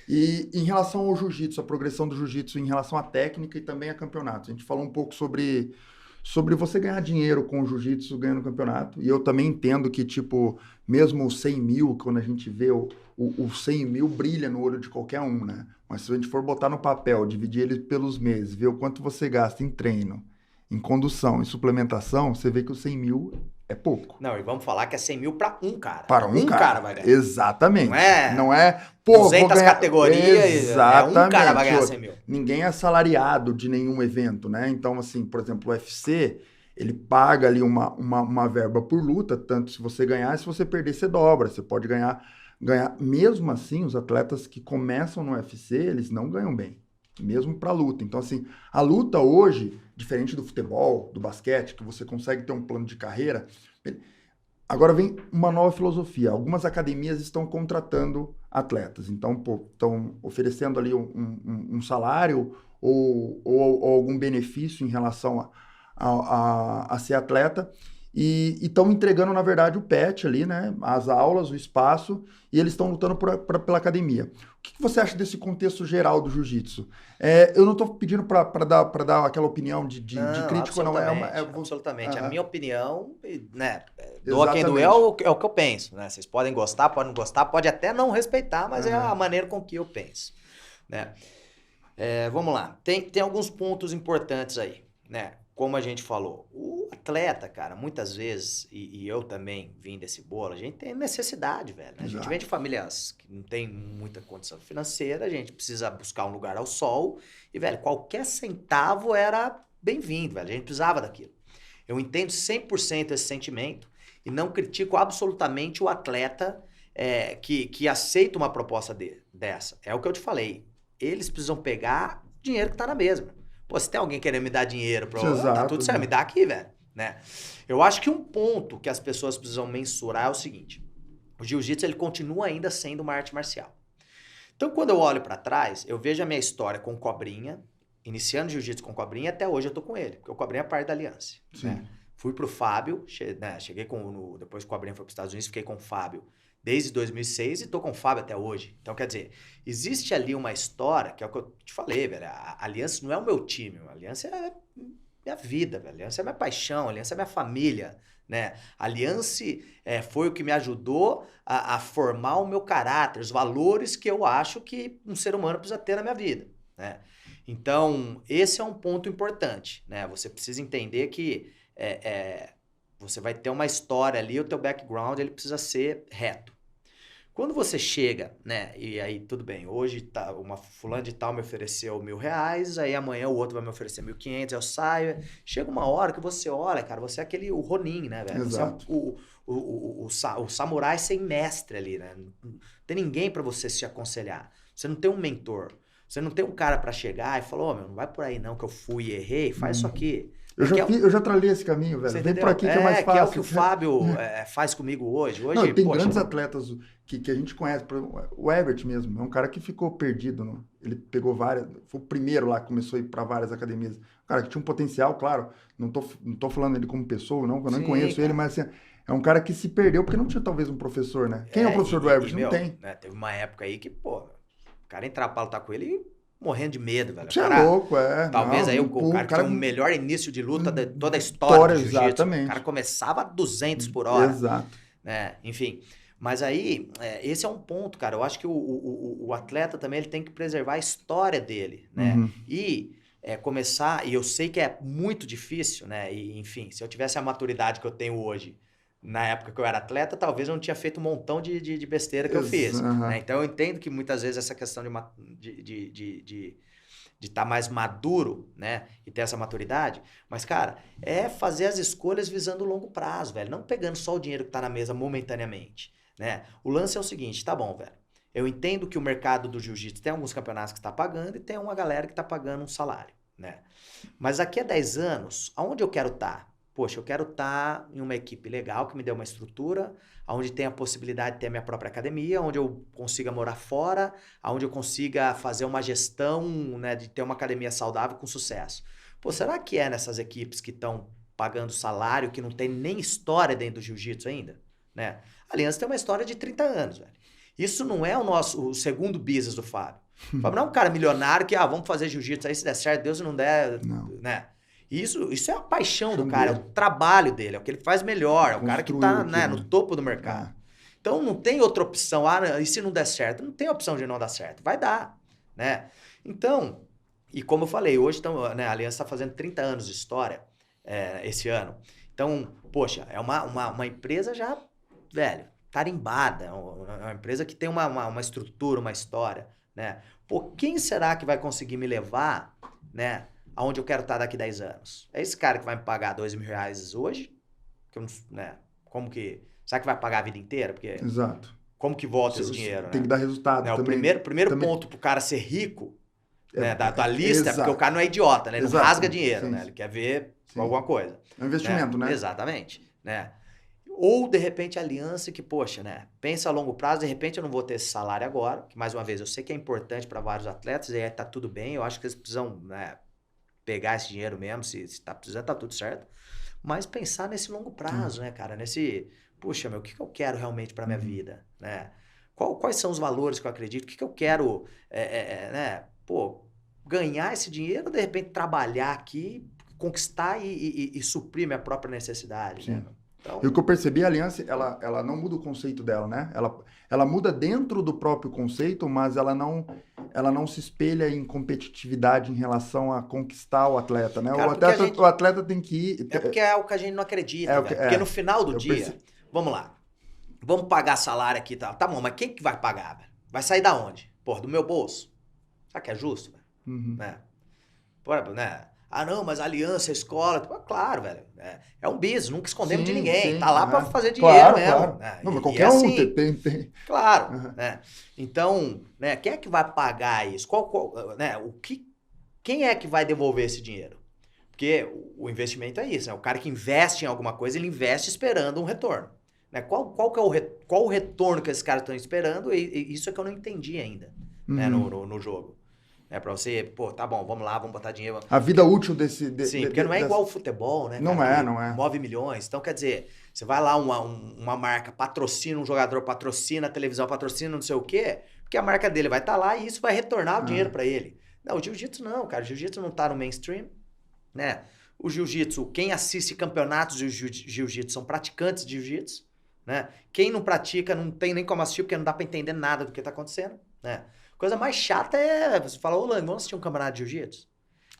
E em relação ao jiu-jitsu, a progressão do jiu-jitsu em relação à técnica e também a campeonatos. A gente falou um pouco sobre você ganhar dinheiro com o jiu-jitsu ganhando campeonato. E eu também entendo que, tipo, mesmo os 100 mil, quando a gente vê o 100 mil, brilha no olho de qualquer um, né? Mas se a gente for botar no papel, dividir ele pelos meses, ver o quanto você gasta em treino, em condução, em suplementação, você vê que os 100 mil é pouco. Não, e vamos falar que é 100 mil para um cara. Para um Um cara cara. vai ganhar. Exatamente. Não é Não é, pô, vou 200 ganhar... categorias, Exatamente. um cara vai ganhar 100 mil. Ninguém é assalariado de nenhum evento, né? Então, assim, por exemplo, o UFC, ele paga ali uma verba por luta, tanto se você ganhar, se você perder, você dobra. Você pode ganhar. Mesmo assim, os atletas que começam no UFC, eles não ganham bem. Mesmo para luta. Então, assim, a luta hoje, diferente do futebol, do basquete, que você consegue ter um plano de carreira. Agora vem uma nova filosofia. Algumas academias estão contratando atletas. Então, pô, estão oferecendo ali um salário ou algum benefício em relação a ser atleta. E estão entregando, na verdade, o pet ali, né? As aulas, o espaço, e eles estão lutando pela academia. O que você acha desse contexto geral do jiu-jitsu? Eu não estou pedindo para dar aquela opinião de crítico, não. Absolutamente. A minha opinião, né? Doa Exatamente. quem doer é o que eu penso, né? Vocês podem gostar, podem não gostar, pode até não respeitar, mas é a maneira com que eu penso, né? Vamos lá. Tem alguns pontos importantes aí, né? Como a gente falou, o atleta, cara, muitas vezes, e eu também vim desse bolo, a gente tem necessidade, velho. Né? A gente vem de famílias que não tem muita condição financeira, a gente precisa buscar um lugar ao sol, e, velho, qualquer centavo era bem-vindo, velho. A gente precisava daquilo. Eu entendo 100% esse sentimento e não critico absolutamente o atleta que aceita uma proposta dessa. É o que eu te falei. Eles precisam pegar dinheiro que tá na mesma. Pô, se tem alguém querendo me dar dinheiro, tá tudo certo, me dá aqui, velho, né? Eu acho que um ponto que as pessoas precisam mensurar é o seguinte: o jiu-jitsu, ele continua ainda sendo uma arte marcial. Então, quando eu olho pra trás, eu vejo a minha história com o Cobrinha, iniciando jiu-jitsu com o Cobrinha, até hoje eu tô com ele, porque o Cobrinha é parte da aliança. Né? Fui pro Fábio, cheguei depois que o Cobrinha foi pros Estados Unidos, fiquei com o Fábio desde 2006 e tô com o Fábio até hoje. Então, quer dizer, existe ali uma história, que é o que eu te falei, velho. A Aliança não é o meu time, a Aliança é minha vida, velho. A Aliança é minha paixão, a Aliança é minha família, né? A Aliança foi o que me ajudou a formar o meu caráter, os valores que eu acho que um ser humano precisa ter na minha vida, né? Então, esse é um ponto importante, né? Você precisa entender que você vai ter uma história ali, o teu background ele precisa ser reto. Quando você chega, né, e aí tudo bem, hoje uma fulana de tal me ofereceu R$1.000, aí amanhã o outro vai me oferecer 1.500, eu saio, chega uma hora que você olha, cara, você é o Ronin, né, velho? Exato. Você é o samurai sem mestre ali, né? Não tem ninguém pra você se aconselhar, você não tem um mentor, você não tem um cara pra chegar e falar, meu, não vai por aí não que eu fui e errei, faz isso aqui. Eu já tralhei esse caminho, velho. Vem por aqui que é mais fácil. Que é o que o Fábio faz comigo hoje. Não, tem grandes atletas que a gente conhece. O Everett mesmo, é um cara que ficou perdido. Ele pegou várias... Foi o primeiro lá que começou a ir para várias academias. Um cara que tinha um potencial, claro. Não tô falando ele como pessoa, não, eu nem conheço ele, mas assim, é um cara que se perdeu porque não tinha talvez um professor, né? Quem é o professor do Everett? Não tem. Né, teve uma época aí que, pô, o cara entrar pra lutar com ele morrendo de medo, velho. Você é louco, Talvez aí o cara tinha o melhor início de luta de toda a história do jiu-jitsu. Exatamente. O cara começava a 200 por hora. Exato. Né? Enfim, mas aí, esse é um ponto, cara. Eu acho que o atleta também ele tem que preservar a história dele, né? E começar, e eu sei que é muito difícil, né? E, enfim, se eu tivesse a maturidade que eu tenho hoje, na época que eu era atleta, talvez eu não tinha feito um montão de besteira que eu fiz. Né? Então eu entendo que muitas vezes essa questão de estar mais maduro, né? E ter essa maturidade. Mas, cara, é fazer as escolhas visando o longo prazo, velho. Não pegando só o dinheiro que tá na mesa momentaneamente, né? O lance é o seguinte, tá bom, velho. Eu entendo que o mercado do jiu-jitsu tem alguns campeonatos que tá pagando e tem uma galera que tá pagando um salário, né? Mas daqui a 10 anos, aonde eu quero estar? Poxa, eu quero estar em uma equipe legal que me dê uma estrutura, onde tem a possibilidade de ter a minha própria academia, onde eu consiga morar fora, onde eu consiga fazer uma gestão, né, de ter uma academia saudável com sucesso. Pô, será que é nessas equipes que estão pagando salário, que não tem nem história dentro do jiu-jitsu ainda? Né? A Aliança tem uma história de 30 anos, velho. Isso não é o segundo business do Fábio. O Fábio não é um cara milionário que, vamos fazer jiu-jitsu aí, se der certo, Deus não der, né? Isso é a paixão do cara, é o trabalho dele, é o que ele faz melhor, é o cara que tá, né, no topo do mercado. Então não tem outra opção, e se não der certo? Não tem opção de não dar certo, vai dar, né? Então, e como eu falei, hoje né, a Aliança está fazendo 30 anos de história esse ano. Então, poxa, é uma empresa já, velho, tarimbada, é uma empresa que tem uma estrutura, uma história, né? Pô, quem será que vai conseguir me levar, né, aonde eu quero estar daqui 10 anos? É esse cara que vai me pagar R$2.000 hoje? Que eu não, né? Como que... Será que vai pagar a vida inteira? Porque Exato. Como que volta esse dinheiro, tem que dar resultado né? também. O primeiro ponto pro cara ser rico, né, da lista, é porque o cara não é idiota, né? Ele não rasga dinheiro, né? Ele quer ver alguma coisa. É um investimento, né? Exatamente, né? Ou, de repente, a aliança que, poxa, né? Pensa a longo prazo, de repente eu não vou ter esse salário agora, que, mais uma vez, eu sei que é importante para vários atletas, e aí tá tudo bem, eu acho que eles precisam, né, pegar esse dinheiro mesmo, se tá precisando, tá tudo certo. Mas pensar nesse longo prazo, né, cara? Puxa, o que eu quero realmente para minha vida, né? Quais são os valores que eu acredito? O que eu quero, né? Pô, ganhar esse dinheiro, de repente trabalhar aqui, conquistar e suprir minha própria necessidade, né? Então... E o que eu percebi, a Aliança, ela não muda o conceito dela, né? Ela muda dentro do próprio conceito, mas ela não se espelha em competitividade em relação a conquistar o atleta, né? Cara, o atleta tem que ir... É porque é o que a gente não acredita, porque no final do dia, vamos lá, vamos pagar salário aqui e tal. Tá bom, mas quem que vai pagar, velho? Vai sair da onde? Porra, do meu bolso? Será que é justo, velho? Né? Porra, né? Ah, não, mas a aliança, a escola... Claro, velho. É um business, nunca escondemos de ninguém. Tá lá pra fazer dinheiro mesmo. Claro. Né? Não, mas qualquer um tem. Claro. Né? Então, né, quem é que vai pagar isso? Né, quem é que vai devolver esse dinheiro? Porque o investimento é isso, né? O cara que investe em alguma coisa, ele investe esperando um retorno. Né? Qual o retorno que esses caras estão esperando? E isso é que eu não entendi ainda, né, no jogo. Pra você, pô, tá bom, vamos lá, vamos botar dinheiro. A vida útil desse... Sim, porque não é igual o futebol, né? Não cara, não é. Move milhões. Então, quer dizer, você vai lá, uma marca patrocina um jogador, patrocina a televisão, patrocina não sei o quê, porque a marca dele vai estar lá e isso vai retornar o dinheiro pra ele. Não, o jiu-jitsu não, cara. O jiu-jitsu não tá no mainstream, né? O jiu-jitsu, quem assiste campeonatos de jiu-jitsu são praticantes de jiu-jitsu, né? Quem não pratica não tem nem como assistir, porque não dá pra entender nada do que tá acontecendo, né? Coisa mais chata é você falar, ô Lang, vamos assistir um campeonato de jiu-jitsu?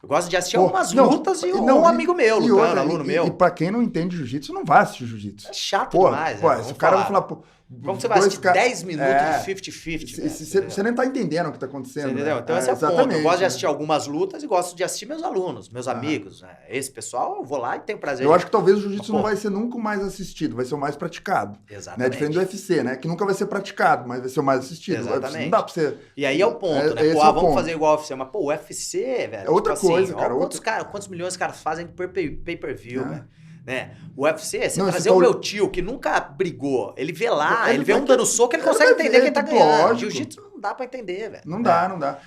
Eu gosto de assistir algumas lutas e um amigo meu lutando, aluno meu. E pra quem não entende jiu-jitsu, não vai assistir jiu-jitsu. É chato demais. Pô, se o cara vai falar... Pô, como você vai assistir 10 minutos de 50-50? Você nem tá entendendo o que tá acontecendo. Você entendeu? Então esse é o ponto. Eu gosto de assistir algumas lutas e gosto de assistir meus alunos, meus amigos. Né? Esse pessoal, eu vou lá e tenho prazer. Eu acho que talvez o jiu-jitsu não vai ser nunca o mais assistido, vai ser o mais praticado. Exatamente. Né? Diferente do UFC, né? Que nunca vai ser praticado, mas vai ser o mais assistido. Exatamente. Não dá pra você... E aí é o ponto, né? Pô, vamos fazer igual o UFC. Mas, pô, o UFC, velho... É outra coisa, cara. Quantos milhões os caras fazem por pay-per-view, velho? Né? O UFC, você trazer o meu tio que nunca brigou, ele vê lá, ele vê um dando soco, ele consegue entender quem tá ganhando. Jiu-jitsu não dá pra entender, velho. Não dá.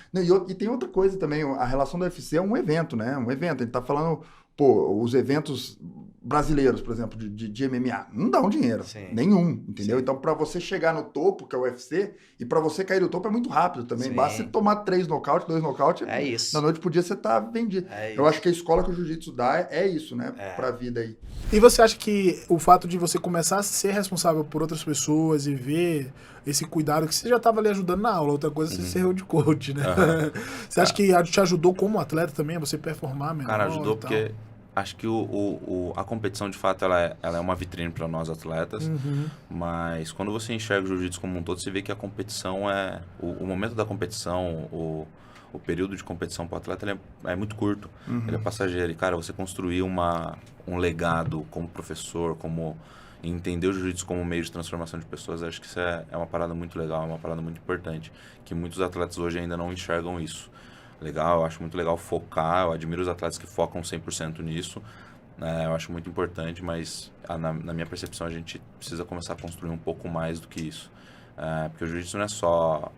E tem outra coisa também, a relação do UFC é um evento, né? Um evento. A gente tá falando, pô, os eventos brasileiros, por exemplo, de MMA, não dão dinheiro. Nenhum, entendeu? Então, pra você chegar no topo, que é o UFC, e pra você cair do topo é muito rápido também. Basta você tomar 3 nocautes, 2 nocautes, é isso. Na noite pro dia você tá vendido. Eu acho que a escola que o jiu-jitsu dá é isso, né? Pra vida aí. E você acha que o fato de você começar a ser responsável por outras pessoas e ver esse cuidado, que você já estava ali ajudando na aula, outra coisa é você ser o de coach, né? Você acha que te ajudou como atleta também, a você performar melhor? Cara, ajudou porque acho que a competição, de fato, ela é uma vitrine para nós atletas, mas quando você enxerga o jiu-jitsu como um todo, você vê que a competição é... O momento da competição, o período de competição para o atleta ele é muito curto, ele é passageiro. E, cara, você construir um legado como professor, como entender o jiu-jitsu como meio de transformação de pessoas, acho que isso é uma parada muito legal, é uma parada muito importante, que muitos atletas hoje ainda não enxergam isso. Legal, eu acho muito legal focar, eu admiro os atletas que focam 100% nisso, eu acho muito importante, mas na minha percepção a gente precisa começar a construir um pouco mais do que isso. Porque o jiu-jitsu não é só...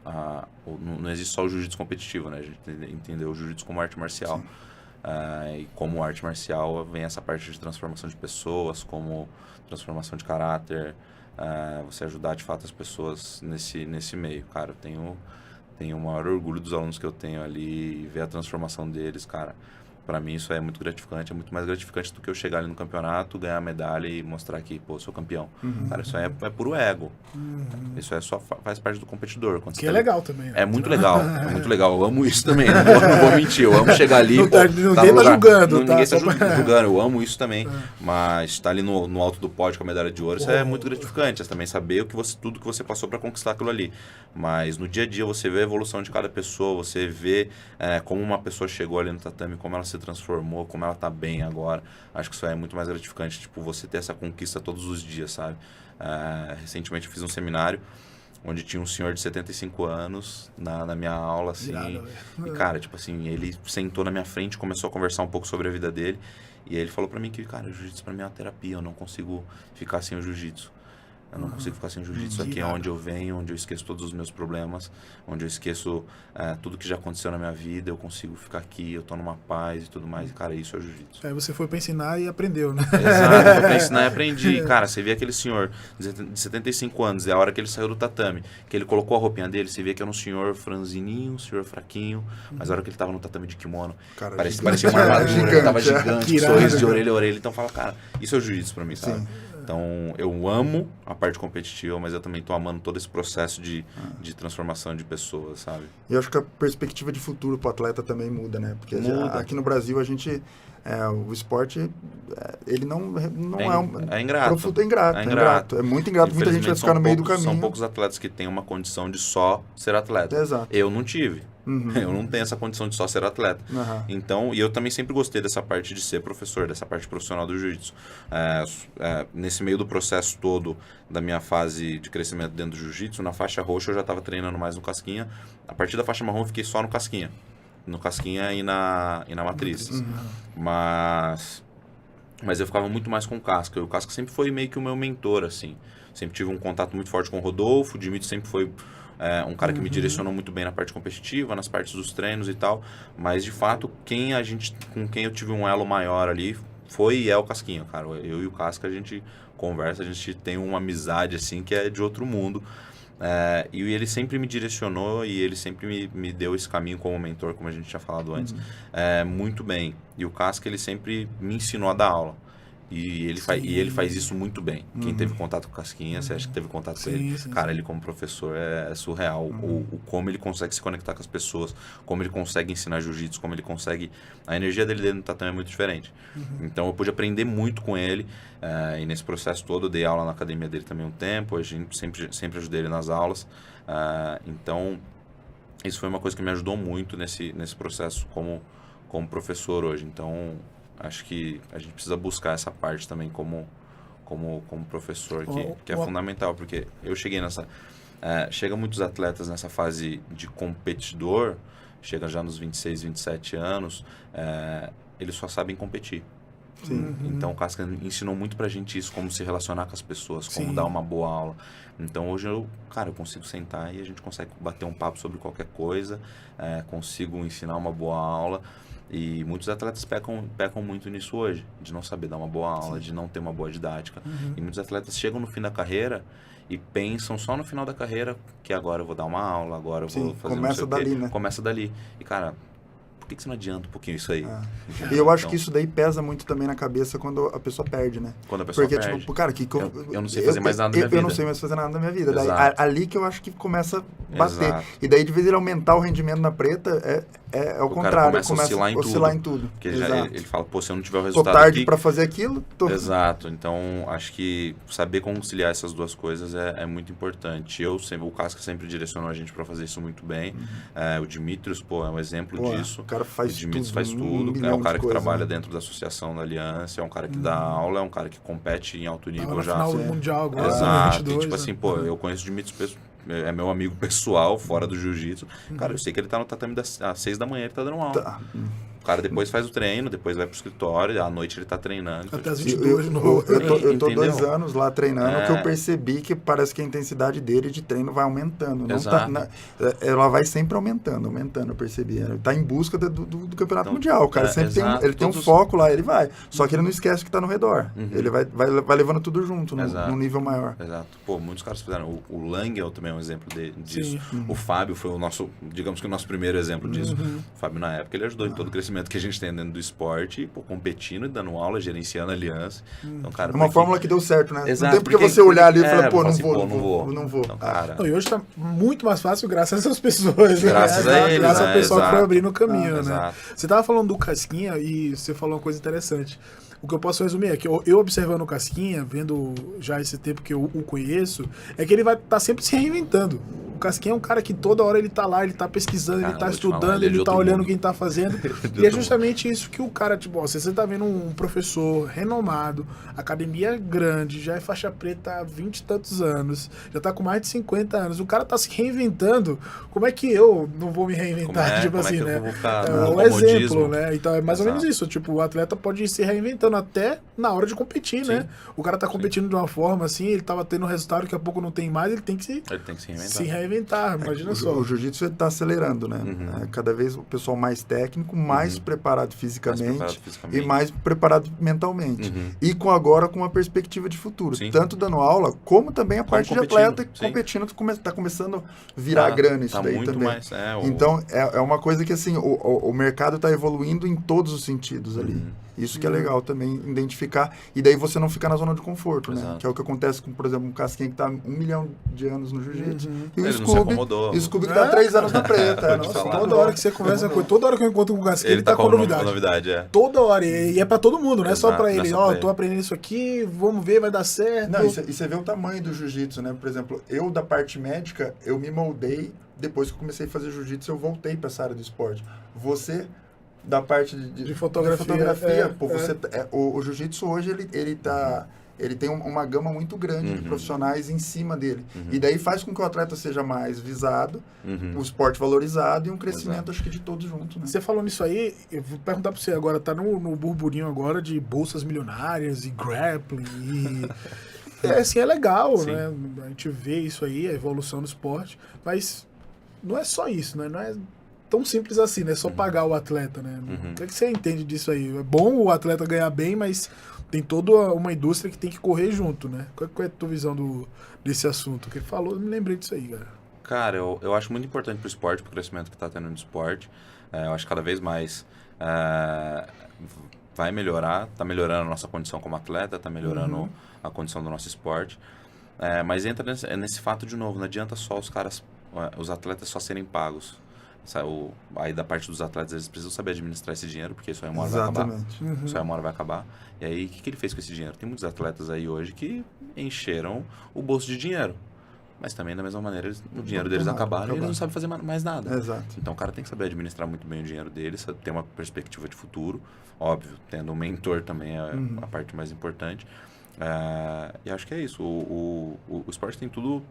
não existe só o jiu-jitsu competitivo, né? A gente entendeu o jiu-jitsu como arte marcial. E como arte marcial vem essa parte de transformação de pessoas, como transformação de caráter, você ajudar de fato as pessoas nesse meio. Cara, eu tenho o maior orgulho dos alunos que eu tenho ali e ver a transformação deles, cara. Pra mim isso é muito gratificante, é muito mais gratificante do que eu chegar ali no campeonato, ganhar a medalha e mostrar que, pô, sou campeão. Cara, isso é puro ego. Isso faz parte do competidor. Quando Que é legal também. Né? É muito legal, eu amo isso também, não vou mentir, eu amo chegar ali... Ninguém tá julgando, tá? Ninguém tá julgando, eu amo isso também, mas estar ali no alto do pódio com a medalha de ouro, isso é muito gratificante, também saber tudo que você passou pra conquistar aquilo ali. Mas no dia a dia você vê a evolução de cada pessoa, você vê como uma pessoa chegou ali no tatame, como ela se transformou, como ela tá bem agora. Acho que isso é muito mais gratificante, tipo, você ter essa conquista todos os dias, sabe? Recentemente eu fiz um seminário onde tinha um senhor de 75 anos na minha aula, assim, e cara, tipo assim, ele sentou na minha frente, começou a conversar um pouco sobre a vida dele, e ele falou pra mim que, cara, o jiu-jitsu pra mim é uma terapia, eu não consigo ficar sem o jiu-jitsu. Eu não consigo ficar sem jiu-jitsu. Aqui é onde eu venho, onde eu esqueço todos os meus problemas, onde eu esqueço tudo que já aconteceu na minha vida, eu consigo ficar aqui, eu tô numa paz e tudo mais. E, cara, isso é o jiu-jitsu. Aí você foi pra ensinar e aprendeu, né? Exato, eu fui pra ensinar e aprendi. E, cara, você vê aquele senhor de 75 anos, e a hora que ele saiu do tatame, que ele colocou a roupinha dele, você vê que era um senhor franzininho, um senhor fraquinho, mas a hora que ele tava no tatame de kimono, cara, parecia uma armadura, ele tava gigante, sorriso de orelha a orelha. Então fala, cara, isso é o jiu-jitsu pra mim, sabe? Sim. Então, eu amo a parte competitiva, mas eu também tô amando todo esse processo de transformação de pessoas, sabe? E eu acho que a perspectiva de futuro pro atleta também muda, né? Porque aqui no Brasil a gente... o esporte, ele não é um... É ingrato. É ingrato. É muito ingrato. Muita gente vai ficar no meio do caminho. São poucos atletas que têm uma condição de só ser atleta. Exato. Eu não tive. Eu não tenho essa condição de só ser atleta. Então, e eu também sempre gostei dessa parte de ser professor, dessa parte profissional do jiu-jitsu. Nesse meio do processo todo da minha fase de crescimento dentro do jiu-jitsu, na faixa roxa eu já estava treinando mais no casquinha. A partir da faixa marrom eu fiquei só no casquinha. No casquinha e na matriz. Mas eu ficava muito mais com o Casca. E o Casca sempre foi meio que o meu mentor, assim. Sempre tive um contato muito forte com o Rodolfo. O Dimitri sempre foi um cara que me direcionou muito bem na parte competitiva, nas partes dos treinos e tal. Mas, de fato, com quem eu tive um elo maior ali foi e é o Casquinha, cara. Eu e o Casca, a gente conversa, a gente tem uma amizade, assim, que é de outro mundo. E ele sempre me direcionou e ele sempre me deu esse caminho como mentor, como a gente tinha falado antes, muito bem. E o Casca, ele sempre me ensinou a dar aula. E ele faz isso muito bem. Quem teve contato com o Casquinha, você acha que teve contato com ele? Cara, ele como professor é surreal. Como ele consegue se conectar com as pessoas, como ele consegue ensinar jiu-jitsu, como ele consegue... A energia dele dentro do tatame é muito diferente. Então eu pude aprender muito com ele. E nesse processo todo, eu dei aula na academia dele também um tempo. A gente sempre ajudei ele nas aulas. Então, isso foi uma coisa que me ajudou muito nesse processo como professor hoje. Então... Acho que a gente precisa buscar essa parte também como professor, que é fundamental, porque eu cheguei nessa... chega muitos atletas nessa fase de competidor, chega já nos 26, 27 anos, eles só sabem competir. Então o Casca ensinou muito pra gente isso, como se relacionar com as pessoas, como dar uma boa aula. Então hoje eu consigo sentar e a gente consegue bater um papo sobre qualquer coisa, consigo ensinar uma boa aula. E muitos atletas pecam muito nisso hoje, de não saber dar uma boa aula, de não ter uma boa didática. E muitos atletas chegam no fim da carreira e pensam só no final da carreira que agora eu vou dar uma aula, agora eu vou fazer começa dali, né? Começa dali. E, cara, por que você não adianta um pouquinho isso aí? E eu acho que isso daí pesa muito também na cabeça quando a pessoa perde, né? Quando a pessoa perde. Porque, tipo, cara, eu não sei fazer mais nada na minha vida. Eu não sei mais fazer nada na minha vida. Daí, ali que eu acho que começa a bater. Exato. E daí, de vez ele aumentar o rendimento na preta, é o contrário. Começa a oscilar em tudo. Porque ele fala, pô, se eu não tiver o resultado tô tarde aqui... pra fazer aquilo, Exato. Então, acho que saber conciliar essas duas coisas é muito importante. O Casca sempre direcionou a gente pra fazer isso muito bem. O Dimitrios, pô, é um exemplo disso. O cara faz tudo. Faz tudo, é um cara que trabalha dentro da associação da Aliança, é um cara que dá aula, é um cara que compete em alto nível já. Final do Mundial agora. Exato, 22, e, tipo assim, pô, eu conheço o Dimitris, é meu amigo pessoal, fora do jiu-jitsu. Cara, eu sei que ele tá no tatame às 6 da manhã, ele tá dando aula. O cara depois faz o treino, depois vai pro escritório, à noite ele tá treinando. Até as tipo, 22 de novo. Eu tô Entendeu? 2 anos lá treinando, É. que eu percebi que parece que a intensidade dele de treino vai aumentando. Não Exato. Ela vai sempre aumentando, eu percebi. Ele tá em busca do campeonato Então, mundial. O cara sempre exato. ele tem um Todos- foco lá, ele vai. Só que ele não esquece o que tá no redor. Uhum. Ele vai levando tudo junto, Exato. num nível maior. Exato. Pô, muitos caras fizeram. O Langel também é um exemplo disso. Sim. O Fábio foi o nosso, digamos que o nosso primeiro exemplo disso. O Fábio, na época, ele ajudou em todo o crescimento que a gente tem dentro do esporte, pô, competindo e dando aula, gerenciando aliança. Então, cara, É uma porque- fórmula que deu certo, né? Exato, Não tem porque porque- você olhar ali e é, falar, pô, falar não assim, vou, pô, não vou. Então, cara, Não, e hoje tá muito mais fácil graças a essas pessoas, né? Graças a eles, Graças ao né? pessoal que foi Exato. abrindo o caminho, né? exato. Você tava falando do Casquinha e você falou uma coisa interessante. O que eu posso resumir é que eu observando o Casquinha, vendo já esse tempo que eu o conheço, é que ele vai estar sempre se reinventando. O Casquinha é um cara que toda hora ele tá lá, ele tá pesquisando, Cara, ele tá vou te falar, estudando, ele é de ele tá outro olhando mundo. quem tá fazendo. de E é outro justamente isso que o cara, tipo, ó, se você tá vendo um professor renomado, academia grande, já é faixa preta há 20 e tantos anos, já tá com mais de 50 anos, o cara tá se reinventando, como é que eu não vou me reinventar? Tipo Como é assim, que né? eu vou ficar É no um exemplo, comodismo? né? Então é mais ou menos Exato. isso. Tipo, o atleta pode ir se reinventando até na hora de competir, né? O cara tá competindo de uma forma assim, ele tava tendo resultado, daqui a pouco não tem mais, ele tem que Ele tem que se reinventar. se reinventar. Imagina só. O jiu-jitsu está acelerando, né? Uhum. Cada vez o pessoal mais técnico, mais preparado fisicamente, preparado fisicamente. e mais preparado mentalmente. Uhum. E agora com uma perspectiva de futuro. Sim. Tanto dando aula, como também a Como parte de competindo, atleta sim. competindo, tá começando a virar grana isso tá daí muito também. mais, Então, é uma coisa que assim, o mercado está evoluindo em todos os sentidos ali. Uhum. Isso que é legal também, identificar. E daí você não ficar na zona de conforto, né? Exato. Que é o que acontece com, por exemplo, um Casquinha que está 1 milhão de anos no jiu-jitsu. E o Ele não se Scooby, acomodou. e o Scooby que tá 3 anos na preta. Vou te Nossa, falar. Toda hora que você conversa com ele, toda hora que eu encontro com o Casquinha, ele tá com novidade. novidade, é. Toda hora. E é pra todo mundo, não é só Exato, pra não é ele. só Ó, pra tô ele. aprendendo isso aqui, vamos ver, vai dar certo. Não, e você vê o tamanho do jiu-jitsu, né? Por exemplo, eu da parte médica, eu me moldei, depois que eu comecei a fazer jiu-jitsu, eu voltei para essa área do esporte. Você, da parte de fotografia, pô, você, o jiu-jitsu hoje, ele tem uma gama muito grande de profissionais em cima dele. E daí faz com que o atleta seja mais visado, o esporte valorizado e um crescimento, acho que de todos juntos, né? Você falou nisso aí, eu vou perguntar pra você agora, tá no burburinho agora de bolsas milionárias e grappling e... assim, é legal, Sim. né? A gente vê isso aí, a evolução do esporte, mas não é só isso, né? Não é tão simples assim, né? É só pagar o atleta, né? O que você entende disso aí? É bom o atleta ganhar bem, mas tem toda uma indústria que tem que correr junto, né? Qual é a tua visão desse assunto? Que ele falou, eu me lembrei disso aí, cara. Cara, eu acho muito importante pro esporte, pro crescimento que tá tendo no esporte. Eu acho que cada vez mais vai melhorar, tá melhorando a nossa condição como atleta, tá melhorando a condição do nosso esporte. Mas entra nesse fato de novo, não adianta só os atletas só serem pagos. Aí da parte dos atletas, eles precisam saber administrar esse dinheiro, porque isso aí uma hora vai acabar. Exatamente. Isso aí uma hora vai acabar. E aí, o que ele fez com esse dinheiro? Tem muitos atletas aí hoje que encheram o bolso de dinheiro. Mas também, da mesma maneira, o dinheiro deles acabaram e eles não sabem fazer mais nada. Exato. Então, o cara tem que saber administrar muito bem o dinheiro deles, ter uma perspectiva de futuro. Óbvio, tendo um mentor também é a parte mais importante. E acho que é isso. O esporte tem tudo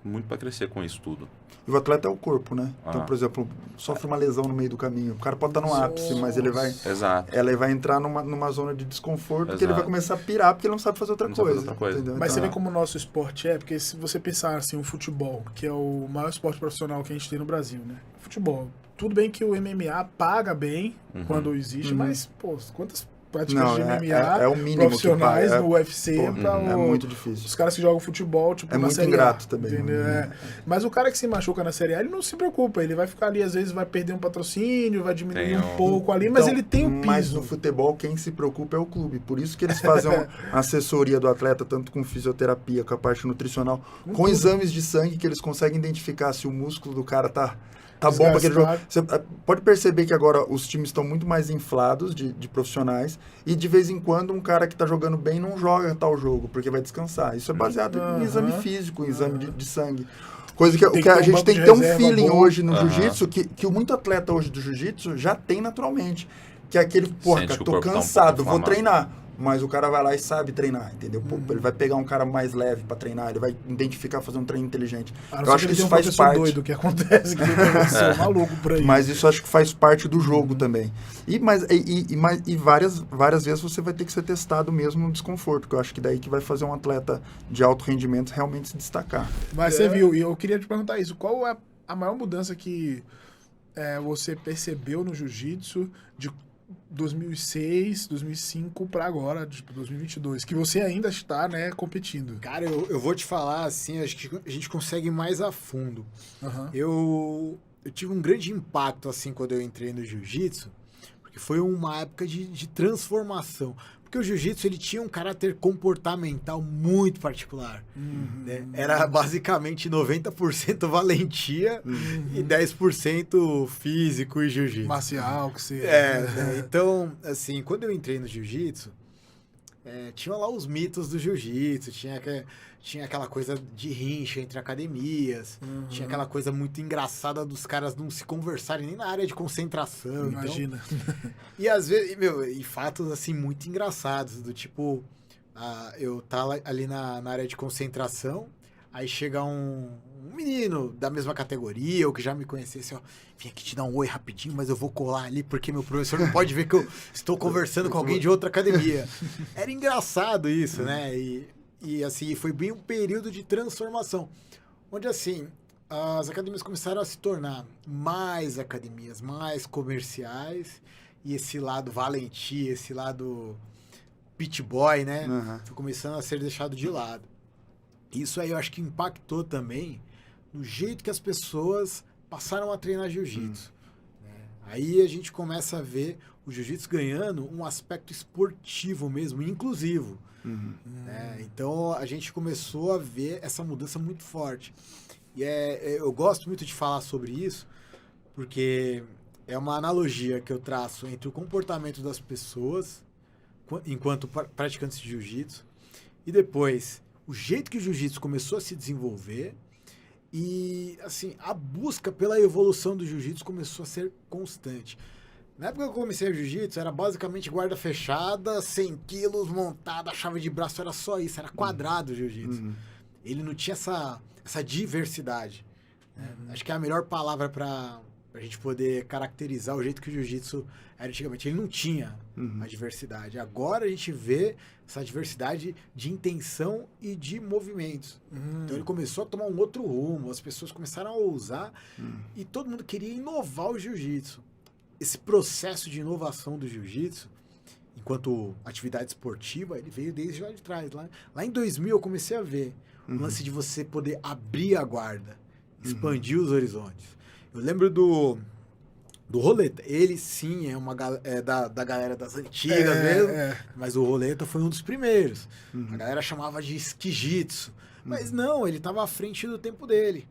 muito para crescer com isso tudo. E o atleta é o corpo, né? Então, por exemplo, sofre uma lesão no meio do caminho. O cara pode estar no ápice, mas ele vai... Exato. Ela vai entrar numa zona de desconforto, porque ele Exato. vai começar a pirar, porque ele não sabe fazer outra Não sabe coisa. fazer outra coisa. Entendeu? Mas Então, você vê como o nosso esporte porque se você pensar assim, o futebol, que é o maior esporte profissional que a gente tem no Brasil, né? Futebol. Tudo bem que o MMA paga bem quando existe, mas, pô, quantas práticas Não, de é MMA o mínimo profissionais que paga. no UFC é muito difícil. os caras que jogam futebol, tipo, É na muito Série ingrato A, também, entendeu? né? Mas o cara que se machuca na Série A, ele não se preocupa, ele vai ficar ali, às vezes vai perder um patrocínio, vai diminuir Tem um pouco ali, mas Então, ele tem um piso. Mas no futebol, quem se preocupa é o clube. Por isso que eles fazem uma assessoria do atleta, tanto com fisioterapia, com a parte nutricional, com exames de sangue, que eles conseguem identificar se o músculo do cara tá bom para aquele jogo. Você pode perceber que agora os times estão muito mais inflados de profissionais e de vez em quando um cara que está jogando bem não joga tal jogo, porque vai descansar. Isso é baseado em exame físico, em exame de sangue. Coisa que, Tem a que ter um gente banco tem de que ter um reserva feeling bom. hoje no jiu-jitsu, que muito atleta hoje do jiu-jitsu já tem naturalmente. Que é aquele, porra, Sente cara, que o tô corpo tá um pouco cansado, vou inflamado. treinar. mas o cara vai lá e sabe treinar, entendeu? Pô, ele vai pegar um cara mais leve pra treinar, ele vai identificar, fazer um treino inteligente. Eu acho que isso faz parte. Doido que acontece, que é maluco por aí. Mas isso acho que faz parte do jogo também. E várias vezes você vai ter que ser testado mesmo no desconforto, que eu acho que daí que vai fazer um atleta de alto rendimento realmente se destacar. Mas você viu, e eu queria te perguntar isso, qual é a maior mudança que você percebeu no jiu-jitsu de 2006, 2005 para agora, tipo 2022, que você ainda está, né, competindo? Cara, eu vou te falar assim, acho que a gente consegue ir mais a fundo. Uhum. Eu tive um grande impacto assim quando eu entrei no jiu-jitsu, porque foi uma época de transformação. Porque o jiu-jitsu ele tinha um caráter comportamental muito particular. Né? Era basicamente 90% valentia e 10% físico e jiu-jitsu. Marcial, que você... Né? Então, assim, quando eu entrei no jiu-jitsu, tinha lá os mitos do jiu-jitsu, tinha aquela coisa de rincha entre academias, tinha aquela coisa muito engraçada dos caras não se conversarem nem na área de concentração. Imagina. Então, e às vezes, e fatos assim muito engraçados, do tipo, eu tava ali na área de concentração, aí chega um menino da mesma categoria, ou que já me conhecesse, ó, vim aqui te dar um oi rapidinho, mas eu vou colar ali porque meu professor não pode ver que eu estou conversando com alguém de outra academia. Era engraçado isso, né? E assim, foi bem um período de transformação, onde assim, as academias começaram a se tornar mais academias, mais comerciais, e esse lado valentia, esse lado pit boy, né? Foi começando a ser deixado de lado. Isso aí eu acho que impactou também no jeito que as pessoas passaram a treinar jiu-jitsu. Né? Aí a gente começa a ver o jiu-jitsu ganhando um aspecto esportivo mesmo, inclusivo. Então a gente começou a ver essa mudança muito forte. E eu gosto muito de falar sobre isso, porque é uma analogia que eu traço entre o comportamento das pessoas enquanto praticantes de jiu-jitsu e depois o jeito que o jiu-jitsu começou a se desenvolver e, assim, a busca pela evolução do jiu-jitsu começou a ser constante. Na época que eu comecei a jiu-jitsu, era basicamente guarda fechada, 100 quilos montada, a chave de braço era só isso, era quadrado o jiu-jitsu. Ele não tinha essa diversidade. Né? Acho que é a melhor palavra para a gente poder caracterizar o jeito que o jiu-jitsu era antigamente. Ele não tinha a diversidade. Agora a gente vê essa diversidade de intenção e de movimentos. Então ele começou a tomar um outro rumo, as pessoas começaram a ousar e todo mundo queria inovar o jiu-jitsu. Esse processo de inovação do jiu-jitsu, enquanto atividade esportiva, ele veio desde lá de trás. Lá em 2000 eu comecei a ver o lance de você poder abrir a guarda, expandir os horizontes. Eu lembro do Roleta. Ele sim é da galera das antigas mesmo, mas o Roleta foi um dos primeiros. A galera chamava de esquijitsu. Mas não, ele estava à frente do tempo dele.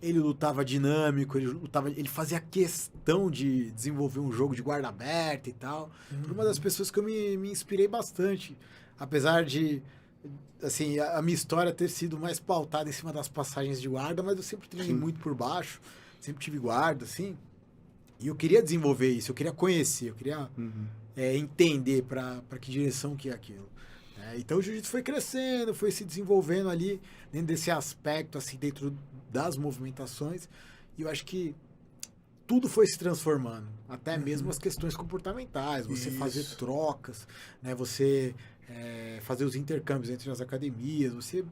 Ele lutava dinâmico, ele fazia questão de desenvolver um jogo de guarda aberta e tal. Foi uma das pessoas que eu me inspirei bastante. Apesar de, assim, a minha história ter sido mais pautada em cima das passagens de guarda, mas eu sempre treinei muito por baixo, sempre tive guarda, assim. E eu queria desenvolver isso, eu queria conhecer, eu queria entender para que direção que é aquilo. Então o jiu-jitsu foi crescendo, foi se desenvolvendo ali dentro desse aspecto, assim, dentro das movimentações, e eu acho que tudo foi se transformando, até mesmo as questões comportamentais, você fazer trocas, né, você fazer os intercâmbios entre as academias, você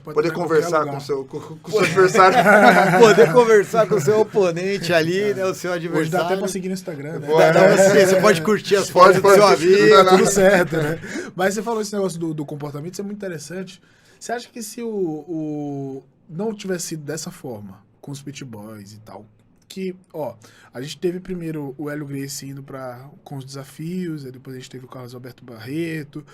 pode poder conversar com o seu adversário. Poder conversar com o seu oponente ali, né, o seu adversário. Hoje dá até pra seguir no Instagram, né? Você pode curtir as fotos do seu amigo. Tá tudo certo, né? Mas você falou esse negócio do comportamento, isso é muito interessante. Você acha que se não tivesse sido dessa forma, com os pit boys e tal, que, a gente teve primeiro o Hélio Gracie indo com os desafios, aí depois a gente teve o Carlos Alberto Barreto,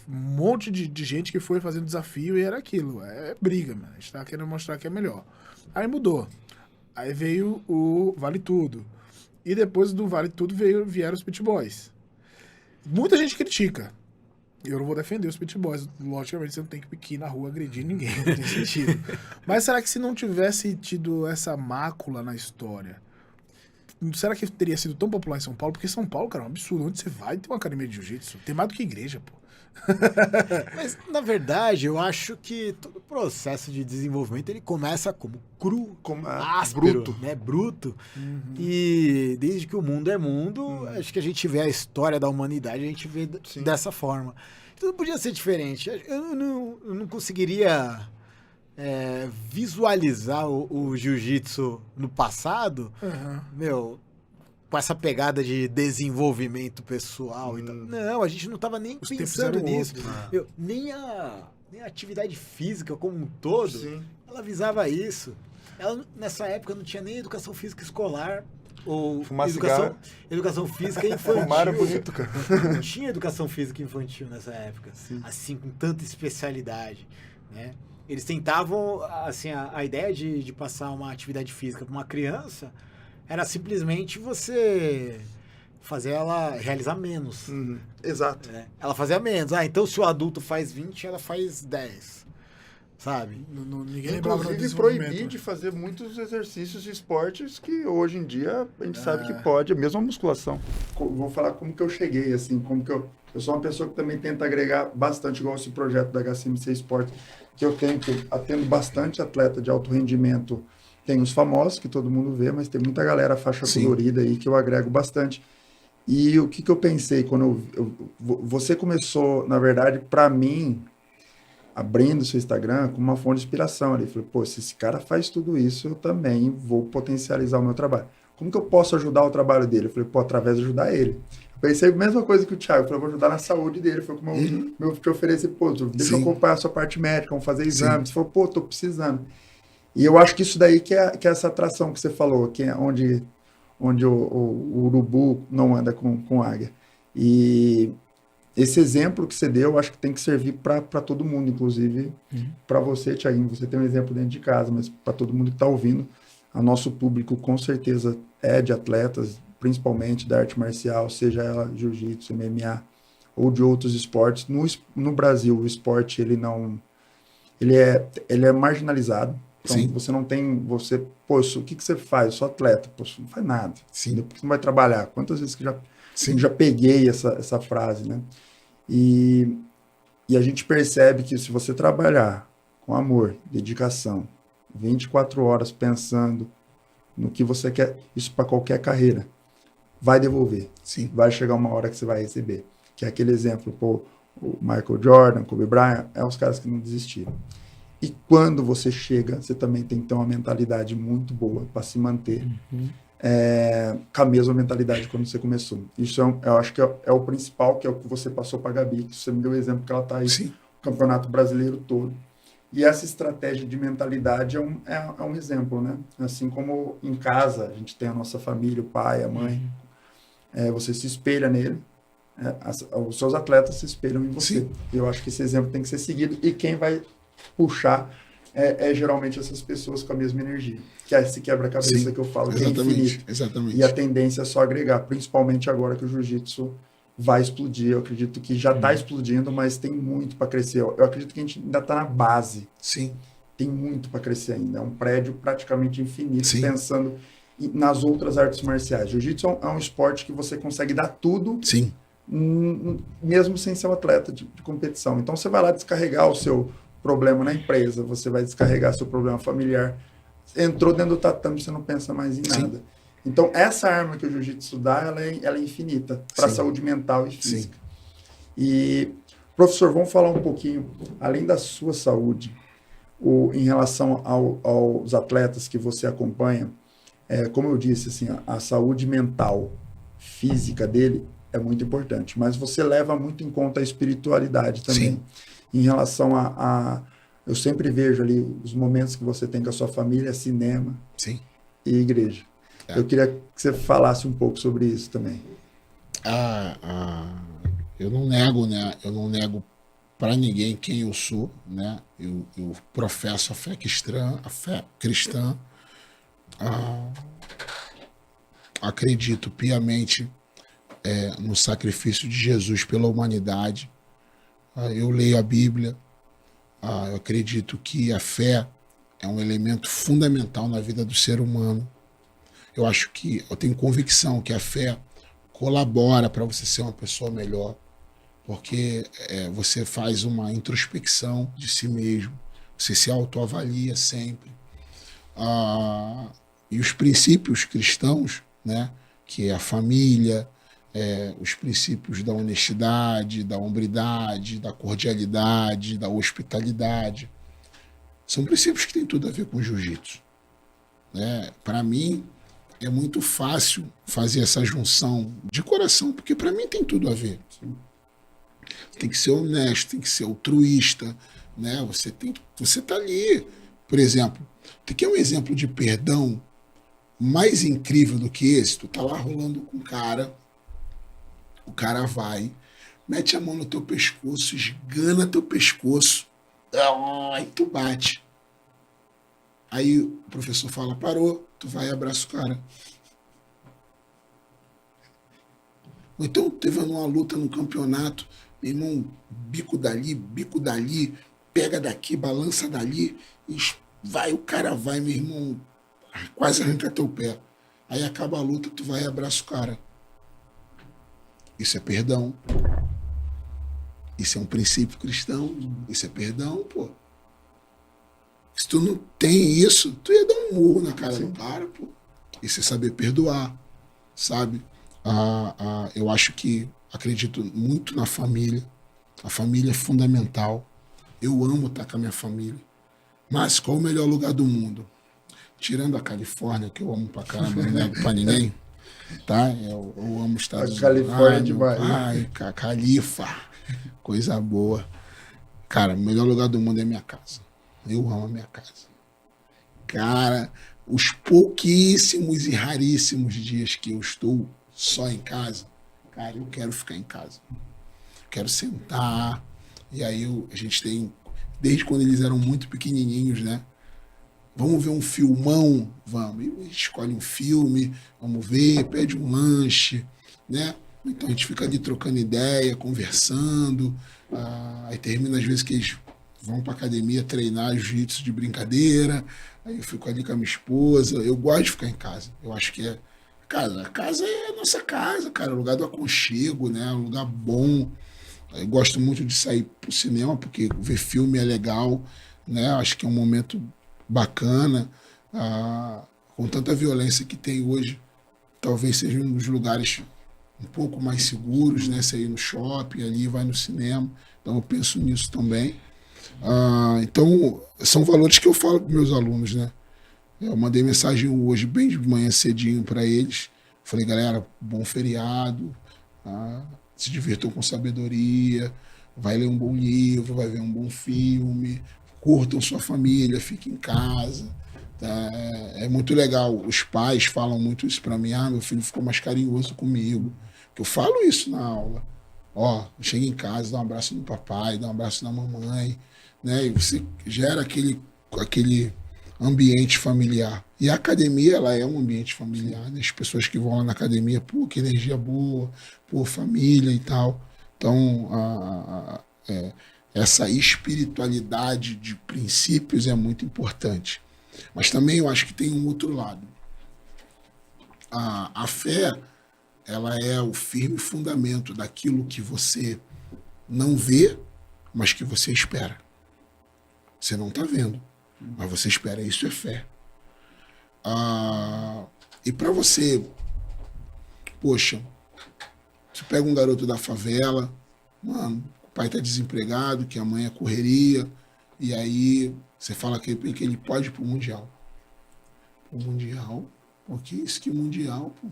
um monte de gente que foi fazendo desafio e era aquilo, briga, mano, a gente tá querendo mostrar que é melhor. Aí mudou, aí veio o Vale Tudo, e depois do Vale Tudo vieram os pit boys. Muita gente critica. Eu não vou defender os pit boys. Logicamente, você não tem que ir na rua agredir ninguém. Não tem sentido. Mas será que se não tivesse tido essa mácula na história, será que teria sido tão popular em São Paulo? Porque São Paulo, cara, é um absurdo. Onde você vai, tem uma academia de jiu-jitsu. Tem mais do que igreja, pô. Mas, na verdade, eu acho que todo o processo de desenvolvimento, ele começa como cru, áspero, bruto. né? Bruto. E desde que o mundo é mundo, acho que a gente vê a história da humanidade, a gente vê dessa forma. Então, não podia ser diferente. Eu não conseguiria visualizar o jiu-jitsu no passado, com essa pegada de desenvolvimento pessoal e tal. Não, a gente não estava nem pensando nisso. Nem a atividade física como um todo, ela visava isso. Ela, nessa época, não tinha nem educação física escolar ou educação física infantil. Fumar é bonito, cara. Não tinha educação física infantil nessa época, assim, com tanta especialidade, né? Eles tentavam, assim, a ideia de passar uma atividade física para uma criança era simplesmente você fazer ela realizar menos. Exato. Né? Ela fazia menos. Então se o adulto faz 20, ela faz 10. Sabe? Ninguém lembrava do Inclusive, desenvolvimento. proibir de fazer muitos exercícios de esportes que hoje em dia a gente sabe que pode, mesmo a musculação. Vou falar como que eu cheguei, assim, como que eu sou uma pessoa que também tenta agregar bastante, igual esse projeto da HCMC Esporte, que eu atendo bastante atleta de alto rendimento. Tem os famosos, que todo mundo vê, mas tem muita galera faixa colorida aí que eu agrego bastante. E o que eu pensei quando você começou, na verdade, para mim, abrindo seu Instagram com uma fonte de inspiração ali. Falei, pô, se esse cara faz tudo isso, eu também vou potencializar o meu trabalho. Como que eu posso ajudar o trabalho dele? Eu falei, pô, através de ajudar ele. Eu pensei a mesma coisa que o Thiago. Eu falei, eu vou ajudar na saúde dele. Foi como eu te ofereci, pô, deixa eu acompanhar a sua parte médica, vamos fazer exames. Você falou, pô, tô precisando. E eu acho que isso daí que é essa atração que você falou, que é onde o urubu não anda com águia. E esse exemplo que você deu, eu acho que tem que servir para todo mundo, inclusive para você, Thiaguinho. Você tem um exemplo dentro de casa, mas para todo mundo que está ouvindo, o nosso público com certeza é de atletas, principalmente da arte marcial, seja ela jiu-jitsu, MMA ou de outros esportes. No Brasil, o esporte ele é marginalizado. Então, você não tem, pô, o que você faz? Eu sou atleta, pô, você não faz nada. Depois você não vai trabalhar. Quantas vezes que eu já peguei essa frase, né? E a gente percebe que se você trabalhar com amor, dedicação, 24 horas pensando no que você quer, isso para qualquer carreira, vai devolver. Vai chegar uma hora que você vai receber. Que é aquele exemplo, pô, o Michael Jordan, Kobe Bryant, os caras que não desistiram. E quando você chega, você também tem que ter uma mentalidade muito boa para se manter com a mesma mentalidade quando você começou. Isso eu acho que é o principal, que é o que você passou para a Gabi, que você me deu o exemplo que ela está aí no Campeonato Brasileiro todo. E essa estratégia de mentalidade é um exemplo, né? Assim como em casa, a gente tem a nossa família, o pai, a mãe, você se espelha nele, os seus atletas se espelham em você. Eu acho que esse exemplo tem que ser seguido, e quem vai puxar geralmente essas pessoas com a mesma energia, que é esse quebra-cabeça que eu falo, que é infinito. Exatamente. E a tendência é só agregar, principalmente agora que o jiu-jitsu vai explodir. Eu acredito que já está explodindo, mas tem muito para crescer. Eu acredito que a gente ainda está na base. Tem muito para crescer ainda. É um prédio praticamente infinito, pensando nas outras artes marciais. Jiu-jitsu é um esporte que você consegue dar tudo, mesmo sem ser um atleta de competição. Então você vai lá descarregar o seu problema na empresa, você vai descarregar seu problema familiar. Entrou dentro do tatame, você não pensa mais em nada. Então, essa arma que o jiu-jitsu dá, ela é infinita para a saúde mental e física. E, professor, vamos falar um pouquinho, além da sua saúde, em relação aos atletas que você acompanha, como eu disse, assim, a saúde mental, física dele é muito importante, mas você leva muito em conta a espiritualidade também. Em relação eu sempre vejo ali os momentos que você tem com a sua família, cinema e igreja. Eu queria que você falasse um pouco sobre isso também. Eu não nego, né? Eu não nego para ninguém quem eu sou, né? Eu professo a fé cristã. Acredito piamente no sacrifício de Jesus pela humanidade. Eu leio a Bíblia. Eu acredito que a fé é um elemento fundamental na vida do ser humano. eu acho que, eu tenho convicção que a fé colabora para você ser uma pessoa melhor, porque você faz uma introspecção de si mesmo, você se autoavalia sempre. E os princípios cristãos, né, que é a família, os princípios da honestidade, da hombridade, da cordialidade, da hospitalidade, são princípios que têm tudo a ver com jiu-jitsu. Né? Para mim, é muito fácil fazer essa junção de coração, porque para mim tem tudo a ver. Tem que ser honesto, tem que ser altruísta, né? Você tá ali, por exemplo, tu quer um exemplo de perdão mais incrível do que esse? Tu tá lá rolando com o cara vai, mete a mão no teu pescoço, esgana teu pescoço, e tu bate. Aí o professor fala, parou, tu vai e abraça o cara. Ou então teve uma luta no campeonato, meu irmão, bico dali, pega daqui, balança dali, e o cara vai, meu irmão, quase arranca teu pé. Aí acaba a luta, tu vai e abraça o cara. Isso é perdão. Isso é um princípio cristão. Isso é perdão, pô. Se tu não tem isso, tu ia dar um murro na cara do cara, pô. Isso é saber perdoar, sabe? Eu acho que acredito muito na família. A família é fundamental. Eu amo estar com a minha família. Mas qual o melhor lugar do mundo? Tirando a Califórnia, que eu amo pra caramba, não nego pra ninguém, tá? Eu amo os Estados Unidos. A Califórnia de Bahia. Ai, Califa. Coisa boa. Cara, o melhor lugar do mundo é minha casa. Eu amo a minha casa. Cara, os pouquíssimos e raríssimos dias que eu estou só em casa, cara, eu quero ficar em casa. Quero sentar. E aí a gente tem, desde quando eles eram muito pequenininhos, né? Vamos ver um filmão? Vamos. E a gente escolhe um filme, vamos ver, pede um lanche, né? Então a gente fica ali trocando ideia, conversando. Aí termina às vezes que eles vão pra academia treinar jiu-jitsu de brincadeira. Aí eu fico ali com a minha esposa. Eu gosto de ficar em casa. Eu acho que a casa é a nossa casa, cara. É o lugar do aconchego, né? É um lugar bom. Eu gosto muito de sair pro cinema, porque ver filme é legal, né? Acho que é um momento bacana. Com tanta violência que tem hoje, talvez seja um dos lugares um pouco mais seguros, né? Você ir no shopping ali, vai no cinema. Então eu penso nisso também. Então são valores que eu falo para meus alunos, né? Eu mandei mensagem hoje bem de manhã cedinho para eles. Falei, galera, bom feriado, se divirtam com sabedoria, vai ler um bom livro, vai ver um bom filme, curtam sua família, fiquem em casa. Tá? É muito legal. Os pais falam muito isso para mim. Meu filho ficou mais carinhoso comigo. Eu falo isso na aula. Chega em casa, dá um abraço no papai, dá um abraço na mamãe, né? E você gera aquele ambiente familiar. E a academia, ela é um ambiente familiar, né? As pessoas que vão lá na academia, pô, que energia boa, pô, família e tal. Então, essa espiritualidade de princípios é muito importante. Mas também eu acho que tem um outro lado. A fé, ela é o firme fundamento daquilo que você não vê, mas que você espera. Você não está vendo, mas você espera. Isso é fé. E para você, poxa, você pega um garoto da favela, mano, o pai está desempregado, que a mãe é correria, e aí você fala que ele pode ir pro Mundial. Pro Mundial? Pô, que isso, que Mundial, pô?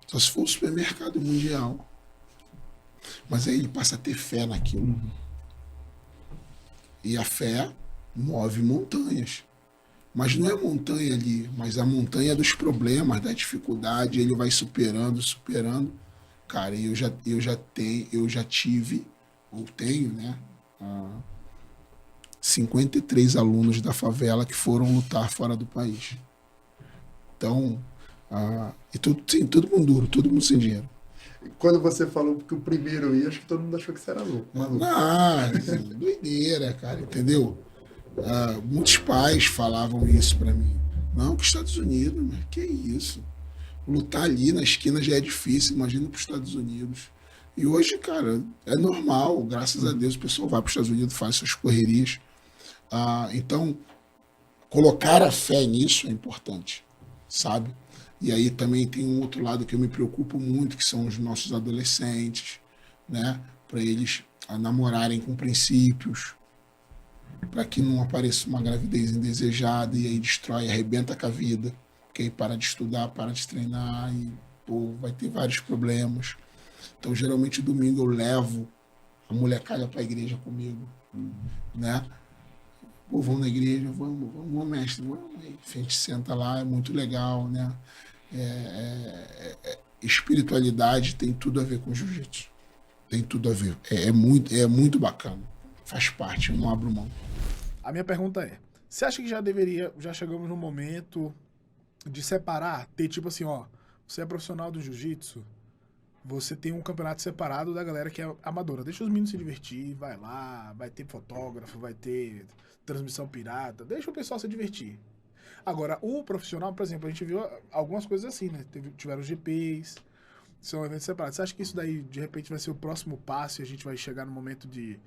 Só se for o supermercado mundial. Mas aí ele passa a ter fé naquilo. E a fé move montanhas. Mas não é montanha ali, mas a montanha dos problemas, da dificuldade, ele vai superando. Cara, eu já tive, ou tenho, né? 53 alunos da favela que foram lutar fora do país. Então, e todo mundo duro, todo mundo sem dinheiro. Quando você falou que o primeiro ia, acho que todo mundo achou que você era louco. Maluco. Doideira, cara, entendeu? Muitos pais falavam isso pra mim. Não, que Estados Unidos, mas que isso? lutar ali na esquina já é difícil, imagina para os Estados Unidos. E hoje, cara, é normal, graças a Deus, o pessoal vai para os Estados Unidos, faz suas correrias. Então, colocar a fé nisso é importante, sabe? E aí também tem um outro lado que eu me preocupo muito, que são os nossos adolescentes, né? Para eles namorarem com princípios, para que não apareça uma gravidez indesejada e aí destrói, arrebenta com a vida, porque aí para de estudar, para de treinar e vai ter vários problemas. Então, geralmente, domingo eu levo a molecada para a igreja comigo, né? Pô, vamos na igreja, vamos, mestre, vamos. Aí a gente senta lá, é muito legal, né? Espiritualidade tem tudo a ver com jiu-jitsu. Tem tudo a ver. É muito bacana. Faz parte, eu não abro mão. A minha pergunta é, você acha que já chegamos no momento de separar, ter tipo assim, ó, você é profissional do jiu-jitsu, você tem um campeonato separado da galera que é amadora. Deixa os meninos se divertir, vai lá, vai ter fotógrafo, vai ter transmissão pirata, deixa o pessoal se divertir. Agora, o profissional, por exemplo, a gente viu algumas coisas assim, né? Tiveram GPs, são eventos separados. Você acha que isso daí, de repente, vai ser o próximo passo e a gente vai chegar no momento de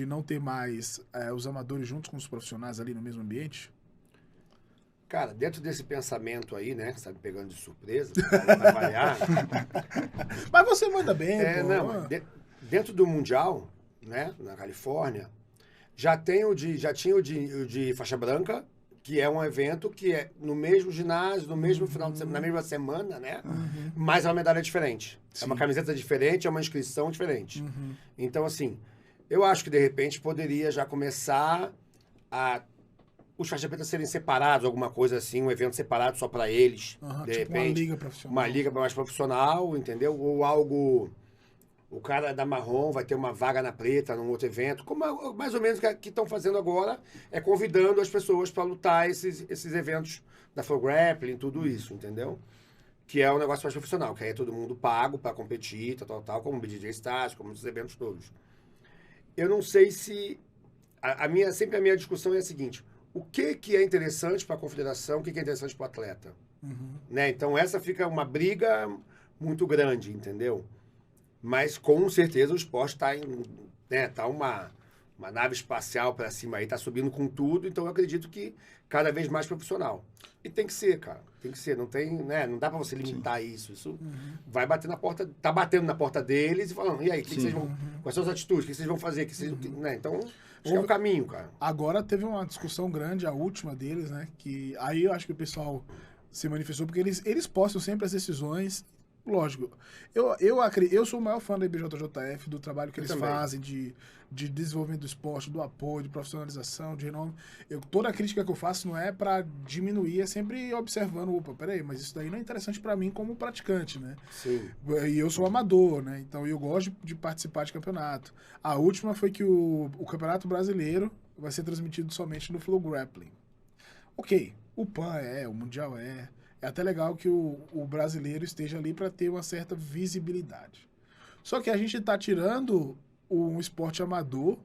não ter mais os amadores juntos com os profissionais ali no mesmo ambiente? Cara, dentro desse pensamento aí, né, que você tá me pegando de surpresa, pra variar. Mas você manda bem, pô. Não, dentro do Mundial, né, na Califórnia, já tinha o de faixa branca, que é um evento que é no mesmo ginásio, no mesmo final de semana, na mesma semana, né? Mas é uma medalha diferente. Sim. É uma camiseta diferente, é uma inscrição diferente. Então, assim, eu acho que de repente poderia já começar os faixa preta serem separados, alguma coisa assim, um evento separado só para eles, de tipo repente. uma liga profissional. Uma liga mais profissional, entendeu? Ou algo... O cara da marrom vai ter uma vaga na preta num outro evento, como mais ou menos o que estão fazendo agora, é convidando as pessoas para lutar esses eventos da Flow Grappling, tudo isso, entendeu? Que é um negócio mais profissional, que aí é todo mundo pago para competir, tal, como o BJJ Stars, como esses eventos todos. Eu não sei se... Sempre a minha discussão é a seguinte, o que é interessante para a confederação, o que é interessante para o atleta? Né? Então essa fica uma briga muito grande, entendeu? Mas com certeza o esporte está uma nave espacial para cima aí, está subindo com tudo, então eu acredito que cada vez mais profissional. E tem que ser, cara, tem que ser, não tem, né, não dá para você limitar isso vai bater na porta, tá batendo na porta deles e falando, e aí, que vocês vão, quais são as atitudes, o que vocês vão fazer, né? Então, acho que é um caminho, cara. Agora teve uma discussão grande, a última deles, né, que aí eu acho que o pessoal se manifestou, porque eles postam sempre as decisões. Lógico, eu sou o maior fã da IBJJF, do trabalho que eles fazem, de desenvolvimento do esporte, do apoio, de profissionalização, de renome. Toda a crítica que eu faço não é para diminuir, é sempre observando, opa, peraí, mas isso daí não é interessante para mim como praticante, né? Sim. E eu sou amador, né? Então eu gosto de participar de campeonato. A última foi que o Campeonato Brasileiro vai ser transmitido somente no Flow Grappling. Ok, o PAN o Mundial É até legal que o brasileiro esteja ali para ter uma certa visibilidade. Só que a gente está tirando um esporte amador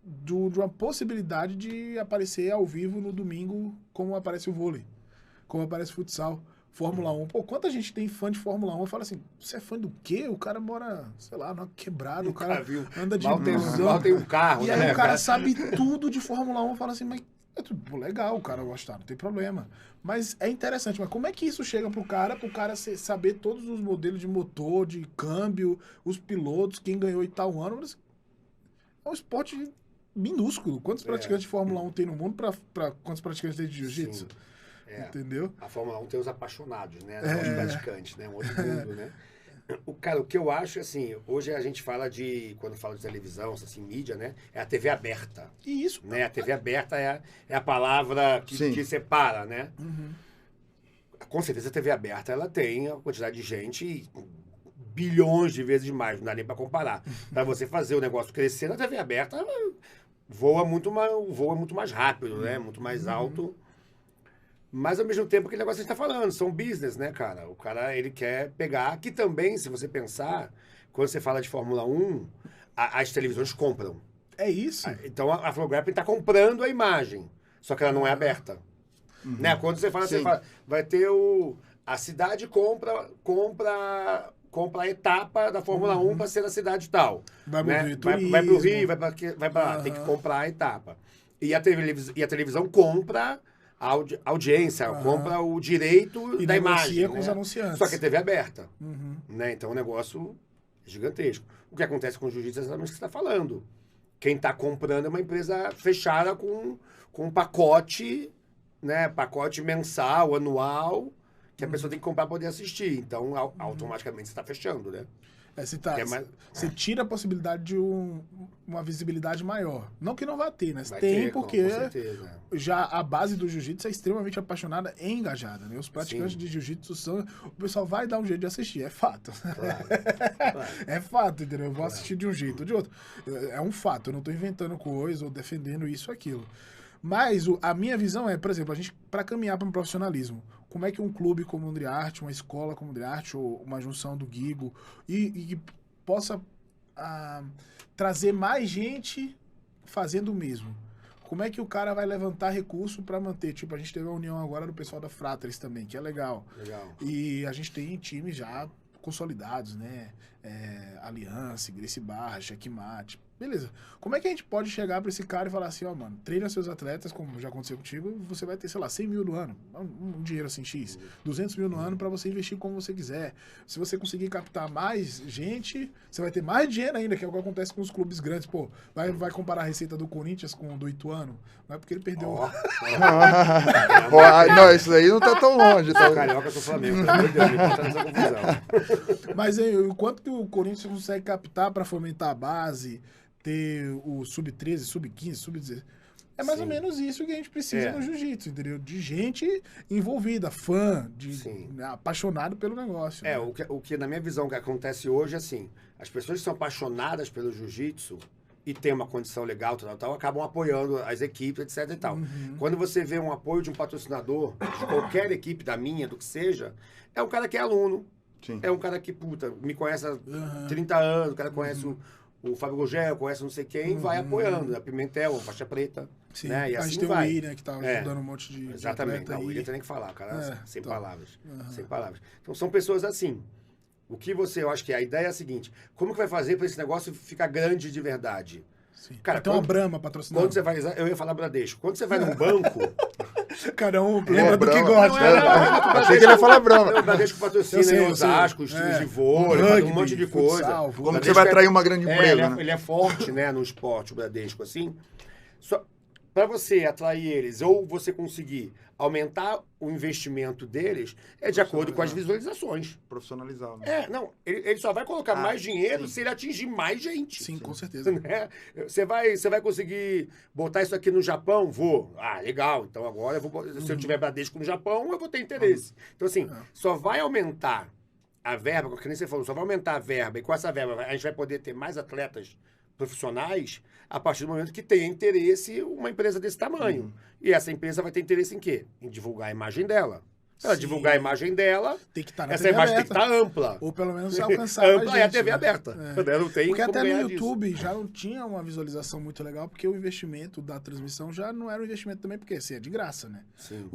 de uma possibilidade de aparecer ao vivo no domingo, como aparece o vôlei, como aparece o futsal, Fórmula 1. Pô, quanta gente tem fã de Fórmula 1 e fala assim, você é fã do quê? O cara mora, sei lá, numa quebrada, o cara anda de busão. Mal tem um carro, e aí o cara sabe tudo de Fórmula 1 e fala assim, mas legal o cara gostar, não tem problema. Mas é interessante, mas como é que isso chega pro cara saber todos os modelos de motor, de câmbio, os pilotos, quem ganhou em tal ano? É um esporte minúsculo. Quantos praticantes de Fórmula 1 tem no mundo para quantos praticantes tem de jiu-jitsu? Entendeu? A Fórmula 1 tem os apaixonados, né? Os praticantes, né? Um outro mundo, né? Cara, o que eu acho, assim, hoje a gente fala quando fala de televisão, assim, mídia, né? É a TV aberta. Isso. Né? A TV aberta é a palavra que separa, né? Com certeza a TV aberta, ela tem a quantidade de gente, bilhões de vezes mais, não dá nem para comparar. Para você fazer o negócio crescer, na TV aberta, ela voa muito mais rápido, né? Muito mais alto. Mas, ao mesmo tempo, aquele negócio que a gente tá falando, são business, né, cara? O cara, ele quer pegar... Que também, se você pensar, quando você fala de Fórmula 1, as televisões compram. É isso. Então, a Flow Grappling tá comprando a imagem, só que ela não é aberta. Né? Quando você fala, vai ter a cidade compra a etapa da Fórmula 1 para ser na cidade tal. Vai né? mover Vai pro turismo. Rio, vai para lá, tem que comprar a etapa. E a televisão compra a audiência, compra o direito E da negocia imagem. com né? os anunciantes. Só que é TV aberta. Uhum. Né? Então o negócio é gigantesco. O que acontece com o jiu-jitsu é exatamente o que você está falando. Quem está comprando é uma empresa fechada com um pacote, né? Pacote mensal, anual, que a pessoa tem que comprar para poder assistir. Então, automaticamente você está fechando, né? Você tira a possibilidade de uma visibilidade maior. Não que não vá ter, né? Vai Tem, ter, porque com certeza. já a base do jiu-jitsu é extremamente apaixonada e engajada, né? Os praticantes Sim. de jiu-jitsu são... O pessoal vai dar um jeito de assistir, é fato. Claro. É fato, entendeu? Eu vou assistir de um jeito ou de outro. É um fato, eu não tô inventando coisa ou defendendo isso ou aquilo. Mas a minha visão é, por exemplo, a gente, para caminhar para um profissionalismo, como é que um clube como o Undriarte, uma escola como o Undriarte, ou uma junção do Gigo, e que possa trazer mais gente fazendo o mesmo? Como é que o cara vai levantar recurso para manter? Tipo, a gente teve a união agora do pessoal da Fratres também, que é legal. Legal. E a gente tem times já consolidados, né? Aliança, Gracie Barra, Checkmate. Beleza. Como é que a gente pode chegar pra esse cara e falar assim, ó, mano, treina seus atletas, como já aconteceu contigo, você vai ter, sei lá, 100 mil no ano, um dinheiro assim, X, 200 mil no ano pra você investir como você quiser. Se você conseguir captar mais gente, você vai ter mais dinheiro ainda, que é o que acontece com os clubes grandes. Pô, vai comparar a receita do Corinthians com do Ituano? Não é porque ele perdeu... Não, isso aí não tá tão longe. Sou carioca, sou Flamengo. Pelo amor de Deus, me bota nessa confusão. Mas o quanto que o Corinthians consegue captar pra fomentar a base, ter o sub-13, sub-15, sub-16. É mais ou menos isso que a gente precisa no jiu-jitsu, entendeu? De gente envolvida, fã, apaixonado pelo negócio. É, né? o que na minha visão que acontece hoje é assim, as pessoas que são apaixonadas pelo jiu-jitsu e tem uma condição legal, tal, acabam apoiando as equipes, etc e tal. Quando você vê um apoio de um patrocinador, de qualquer equipe, da minha, do que seja, é um cara que é aluno, Sim. é um cara que, me conhece há 30 anos, o cara conhece o Fábio Gurgel, conhece não sei quem, vai apoiando, a Pimentel, a faixa preta, Sim. né? E a assim gente tem vai. o William que tá ajudando um monte de Exatamente, atleta não, o aí. William tem nem que falar, cara, sem então. palavras, sem palavras. Então são pessoas assim. O que eu acho que a ideia é a seguinte, como que vai fazer para esse negócio ficar grande de verdade? Sim. Cara, Tem uma Brahma patrocinando. Quando você vai, eu ia falar Bradesco, quando você vai num banco... Cada um lembra do que Brahma. gosta. Achei que ele ia falar Brahma. O Bradesco patrocina Eu sei, em Osasco, os times de vôlei, rugby, um monte de coisa. futsal, Como que Bradesco você vai atrair uma grande empresa, né? Ele é forte, né, no esporte, o Bradesco, assim. Só para você atrair eles ou você conseguir aumentar o investimento deles, é de acordo com as visualizações. Profissionalizar, né? Ele só vai colocar mais dinheiro se ele atingir mais gente. Sim, com certeza. Né? Você vai conseguir botar isso aqui no Japão? Vou. Ah, legal. Então agora se eu tiver Bradesco no Japão, eu vou ter interesse. Então, assim, só vai aumentar a verba, como você falou, só vai aumentar a verba, e com essa verba a gente vai poder ter mais atletas profissionais a partir do momento que tenha interesse uma empresa desse tamanho. E essa empresa vai ter interesse em quê? Em divulgar a imagem dela. Se ela divulgar a imagem dela, Tem que estar na essa TV imagem aberta. tem que estar ampla. Ou pelo menos alcançar mais Ampla é a gente, TV né? aberta. Não tem Porque como até no ganhar disso. YouTube já não tinha uma visualização muito legal, porque o investimento da transmissão já não era um investimento também, porque assim, é de graça, né? Sim.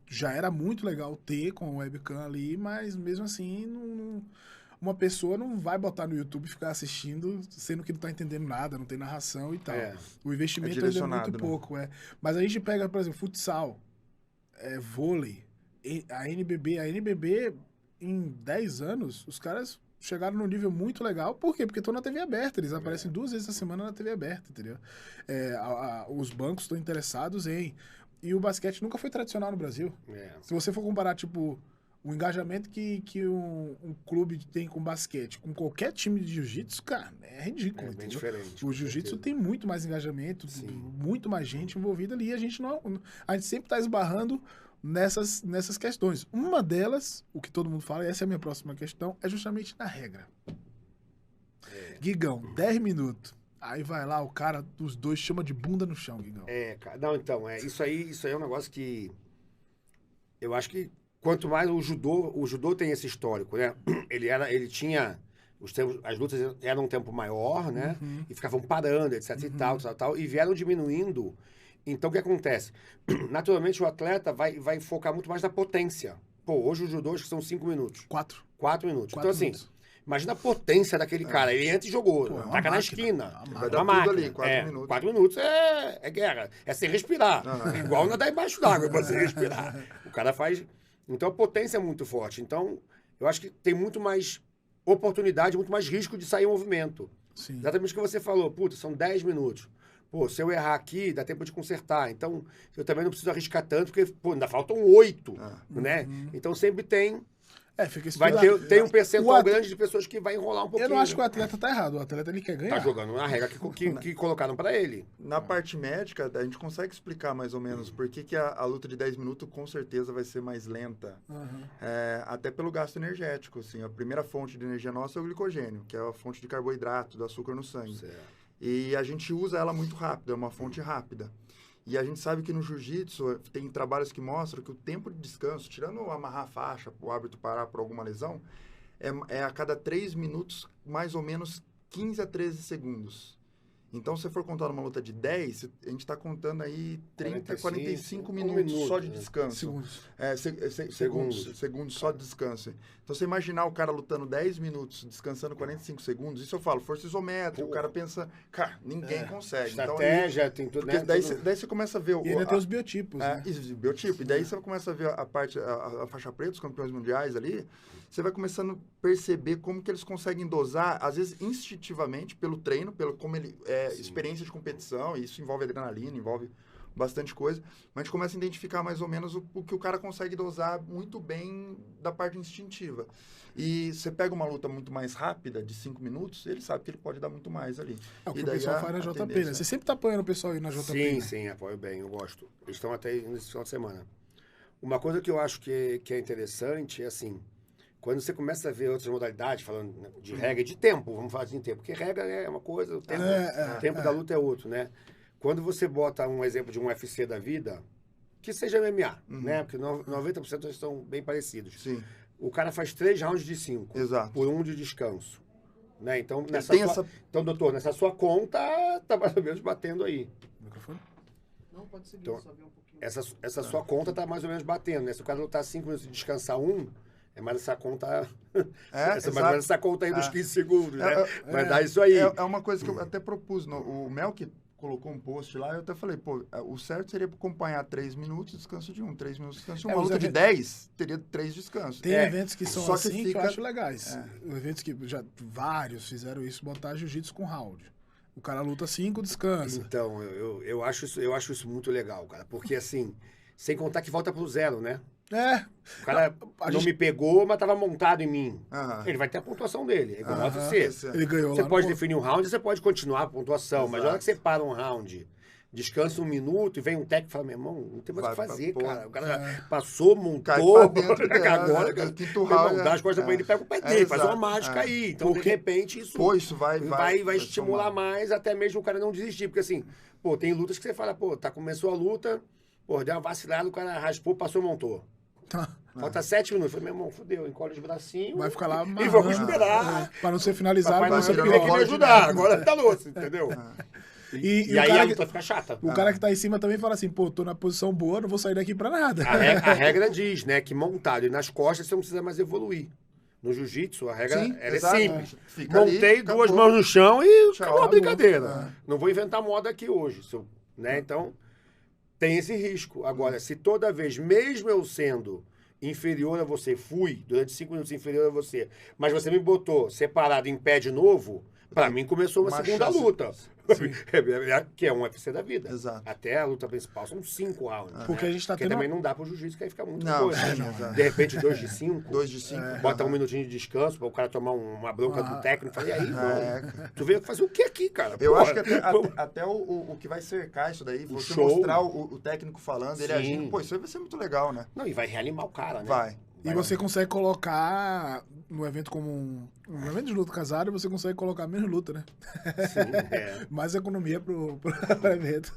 Já era muito legal ter com o webcam ali, mas mesmo assim, uma pessoa não vai botar no YouTube e ficar assistindo, sendo que não tá entendendo nada, não tem narração e tal. O investimento ainda é direcionado, muito né? pouco, Mas a gente pega, por exemplo, futsal, vôlei, a NBB, em 10 anos, os caras chegaram num nível muito legal. Por quê? Porque estão na TV aberta. Eles aparecem 2 vezes na semana na TV aberta, entendeu? Os bancos estão interessados em... E o basquete nunca foi tradicional no Brasil. Se você for comparar, tipo, o engajamento que um clube tem com basquete, com qualquer time de jiu-jitsu, cara, é ridículo, É bem entendeu? diferente. O jiu-jitsu tem muito mais engajamento, muito mais gente envolvida ali, e a gente sempre tá esbarrando nessas questões. Uma delas, o que todo mundo fala, e essa é a minha próxima questão, é justamente na regra. Guigão, 10 minutos. Aí vai lá, o cara dos dois chama de bunda no chão, Guigão. Cara. Não, então, isso aí é um negócio que eu acho que quanto mais o judô tem esse histórico, né? Ele tinha as lutas eram um tempo maior, né? E ficavam parando, etc e tal, e vieram diminuindo. Então, o que acontece? Naturalmente, o atleta vai focar muito mais na potência. Pô, hoje o judô acho que são 5 minutos. 4. 4 minutos. Então, assim, minutos. imagina a potência daquele cara. Ele entra e jogou. Pô, é uma Taca na máquina. esquina. Vai dar tudo ali, 4 minutos. 4 minutos é guerra. É sem respirar. Igual nadar embaixo d'água pra sem respirar. O cara faz... Então, a potência é muito forte. Então, eu acho que tem muito mais oportunidade, muito mais risco de sair em movimento. Sim. Exatamente o que você falou. Puta, são 10 minutos. Pô, se eu errar aqui, dá tempo de consertar. Então, eu também não preciso arriscar tanto, porque, pô, ainda faltam 8, né? Então, sempre tem Fica esse Vai cuidado. ter um percentual O atleta- grande de pessoas que vai enrolar um pouquinho. Eu não acho que o atleta tá errado. O atleta, ele quer ganhar. Tá jogando na regra que colocaram pra ele. Na parte médica, a gente consegue explicar mais ou menos por que a luta de 10 minutos com certeza vai ser mais lenta. Uhum. Até pelo gasto energético. Assim, a primeira fonte de energia nossa é o glicogênio, que é a fonte de carboidrato, do açúcar no sangue. Certo. E a gente usa ela muito rápido, é uma fonte rápida. E a gente sabe que no jiu-jitsu tem trabalhos que mostram que o tempo de descanso, tirando amarrar a faixa, o árbitro parar por alguma lesão, é a cada 3 minutos, mais ou menos 15 a 13 segundos. Então, se for contar numa luta de 10, a gente está contando aí 30, 45 minutos só de descanso. Segundos. Segundos só de descanso. Então, você imaginar o cara lutando 10 minutos, descansando 45 segundos, isso eu falo, força isométrica, o cara pensa, cara, ninguém consegue. Estratégia, então, tem tudo, porque né? daí você começa a ver... E ainda tem os biotipos, né? Isso, biotipo. E daí você começa a ver a faixa preta, os campeões mundiais ali, você vai começando a perceber como que eles conseguem dosar, às vezes instintivamente, pelo treino, pelo como ele experiência de competição, e isso envolve adrenalina, envolve bastante coisa, mas a gente começa a identificar mais ou menos o que o cara consegue dosar muito bem da parte instintiva. E você pega uma luta muito mais rápida, de 5 minutos, ele sabe que ele pode dar muito mais ali. É o que E o daí pessoal faz na JP, né? tendência- Você sempre tá apoiando o pessoal aí na JP. Sim, né? sim, apoio bem, eu gosto. Eles estão até aí nesse final de semana. Uma coisa que eu acho que é interessante é assim, quando você começa a ver outras modalidades, falando de regra e de tempo, vamos falar de tempo, porque regra é uma coisa, o tempo da luta é outro, né? Quando você bota um exemplo de um UFC da vida, que seja MMA, né? Porque 90% eles estão bem parecidos. Sim, O cara faz 3 rounds de 5, exato. por 1 de descanso. Né? Então, Tem essa... então, doutor, nessa sua conta, tá mais ou menos batendo aí. Microfone? Não, pode seguir, Então, só ver um pouquinho. Essa sua conta tá mais ou menos batendo, né? Se o cara lutar 5 minutos e descansar 1, é mais essa conta... mais ou menos essa conta aí dos 15 segundos, né? Vai dar isso aí. É uma coisa que eu até propus. O Melk colocou um post lá, eu até falei, pô, o certo seria acompanhar 3 minutos, descanso de 1, 3 minutos, descanso de 1. Uma os luta de eventos- 10, teria 3 descansos. Tem eventos que são Só que assim que eu fica- acho legais. Eventos que já vários fizeram isso, botar jiu-jitsu com round. O cara luta 5, descansa. Então, eu acho isso muito legal, cara. Porque, assim, sem contar que volta pro zero, né? O cara não me pegou, mas tava montado em mim. Aham. Ele vai ter a pontuação dele, é igual ao UFC. esse é. Ele ganhou Você lá pode no... definir um round, você pode continuar a pontuação, mas na hora que você para um round, descansa 1 minuto e vem um técnico e fala, meu irmão, não tem mais o que Vai pra fazer, porra. cara. O cara passou, Cai montou, pra dentro dela, agora, né? cara, Quinto meu irmão, round, dá as costas pra ele e pega o pé dele, faz uma exato, mágica aí. Então, Porque- de repente, isso Pô, isso vai vai estimular mais, até mesmo o cara não desistir. Porque assim, pô, tem lutas que você fala, pô, começou a luta, pô, deu uma vacilada, o cara raspou, passou, montou. Falta 7 minutos. Falei, meu irmão, fudeu, encolhe os bracinhos. Vai ficar lá E vamos esperar. Pra não ser finalizado, Papai pra não não ser vai virou pior. vir aqui me ajudar, agora tá louco, entendeu? E E o aí cara a que- luta fica chata. O cara que tá em cima também fala assim, pô, tô na posição boa, não vou sair daqui pra nada. A regra diz, né, que montado e nas costas você não precisa mais evoluir. No jiu-jitsu, a regra Sim, ela exato. é simples. Fica ali, Montei acabou. 2 mãos no chão e Tchau, acabou a acabou. brincadeira. Não vou inventar moda aqui hoje, né? Então, tem esse risco. Agora, se toda vez, mesmo eu sendo inferior a você, fui durante 5 minutos inferior a você, mas você me botou separado em pé de novo, pra mim começou uma segunda chance. luta. Que é um UFC da vida. Exato. Até a luta principal são 5 rounds. Porque a gente tá Porque tendo... também não dá pro jiu-jitsu, que aí fica muito Não, coisa. sim, né? exato. De repente, 2 de 5. 2 de 5. Bota 1 minutinho de descanso para o cara tomar uma bronca do técnico. Falei, aí, É, mano, tu veio fazer o que aqui, cara? Eu Porra, acho que até o que vai cercar isso daí, você show. mostrar o técnico falando, ele Sim. agindo, pô, isso aí vai ser muito legal, né? Não, e vai reanimar o cara, né? Vai. E você consegue colocar no evento como um evento de luta casado, você consegue colocar menos luta, né? Sim, é. Mais economia pro evento.